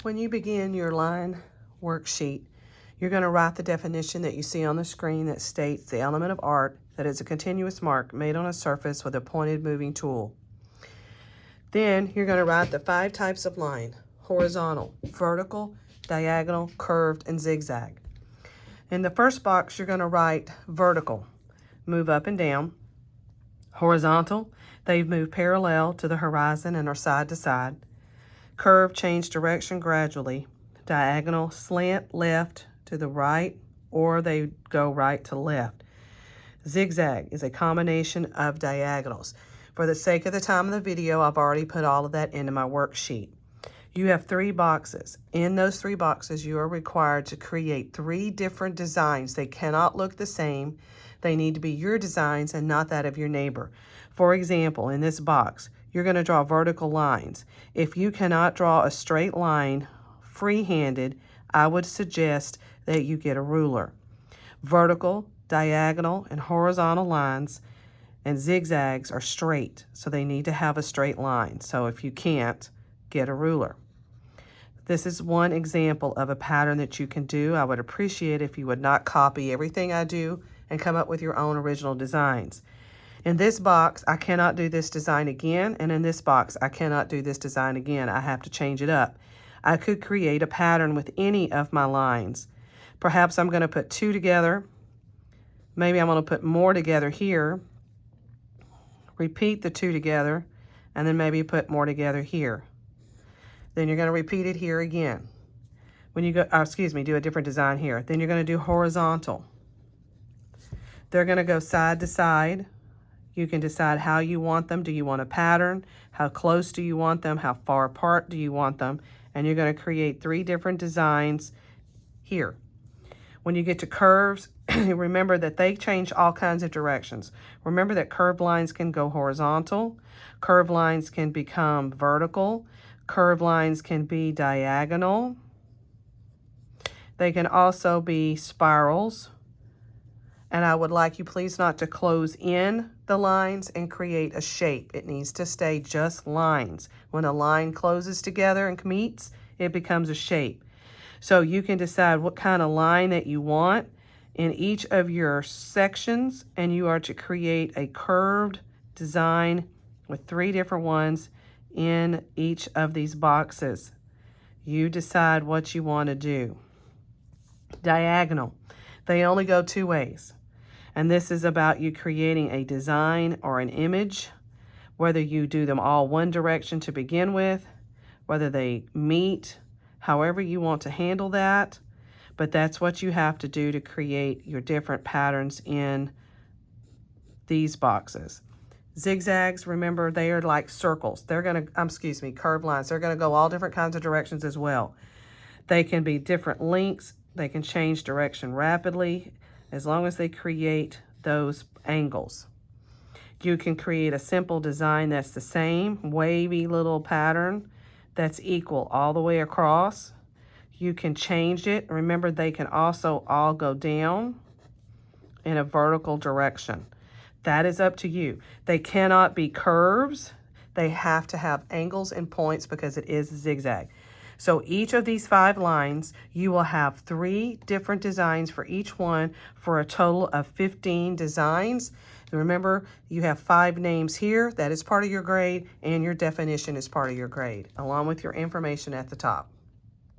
When you begin your line worksheet, you're going to write the definition that you see on the screen that states the element of art that is a continuous mark made on a surface with a pointed moving tool. Then you're going to write the 5 types of line: horizontal, vertical, diagonal, curved, and zigzag. In the first box, you're going to write vertical, move up and down. Horizontal, they've moved parallel to the horizon and are side to side. Curve, change direction gradually. Diagonal, slant left to the right, or they go right to left. Zigzag is a combination of diagonals. For the sake of the time of the video, I've already put all of that into my worksheet. You have 3 boxes. In those 3 boxes, you are required to create 3 different designs. They cannot look the same. They need to be your designs and not that of your neighbor. For example, in this box, you're going to draw vertical lines. If you cannot draw a straight line free-handed, I would suggest that you get a ruler. Vertical, diagonal, and horizontal lines and zigzags are straight, so they need to have a straight line. So if you can't, get a ruler. This is one example of a pattern that you can do. I would appreciate if you would not copy everything I do and come up with your own original designs. In this box, I cannot do this design again, and in this box, I cannot do this design again. I have to change it up. I could create a pattern with any of my lines. Perhaps I'm going to put 2 together. Maybe I'm going to put more together here. Repeat the 2 together, and then maybe put more together here. Then you're going to repeat it here again. When you go, do a different design here. Then you're going to do horizontal. They're going to go side to side. You can decide how you want them. Do you want a pattern? How close do you want them? How far apart do you want them? And you're going to create 3 different designs here. When you get to curves, remember that they change all kinds of directions. Remember that curved lines can go horizontal. Curved lines can become vertical. Curved lines can be diagonal. They can also be spirals. And I would like you please not to close in the lines and create a shape. It needs to stay just lines. When a line closes together and meets, it becomes a shape. So you can decide what kind of line that you want in each of your sections, and you are to create a curved design with 3 different ones in each of these boxes. You decide what you want to do. Diagonal. They only go 2 ways. And this is about you creating a design or an image, whether you do them all one direction to begin with, whether they meet, however you want to handle that. But that's what you have to do to create your different patterns in these boxes. Zigzags, remember, they are like circles. They're going to, curved lines. They're going to go all different kinds of directions as well. They can be different lengths. They can change direction rapidly as long as they create those angles. You can create a simple design that's the same, wavy little pattern that's equal all the way across. You can change it. Remember, they can also all go down in a vertical direction. That is up to you. They cannot be curves. They have to have angles and points because it is a zigzag. So each of these 5 lines, you will have 3 different designs for each one for a total of 15 designs. And remember, you have 5 names here. That is part of your grade, and your definition is part of your grade, along with your information at the top.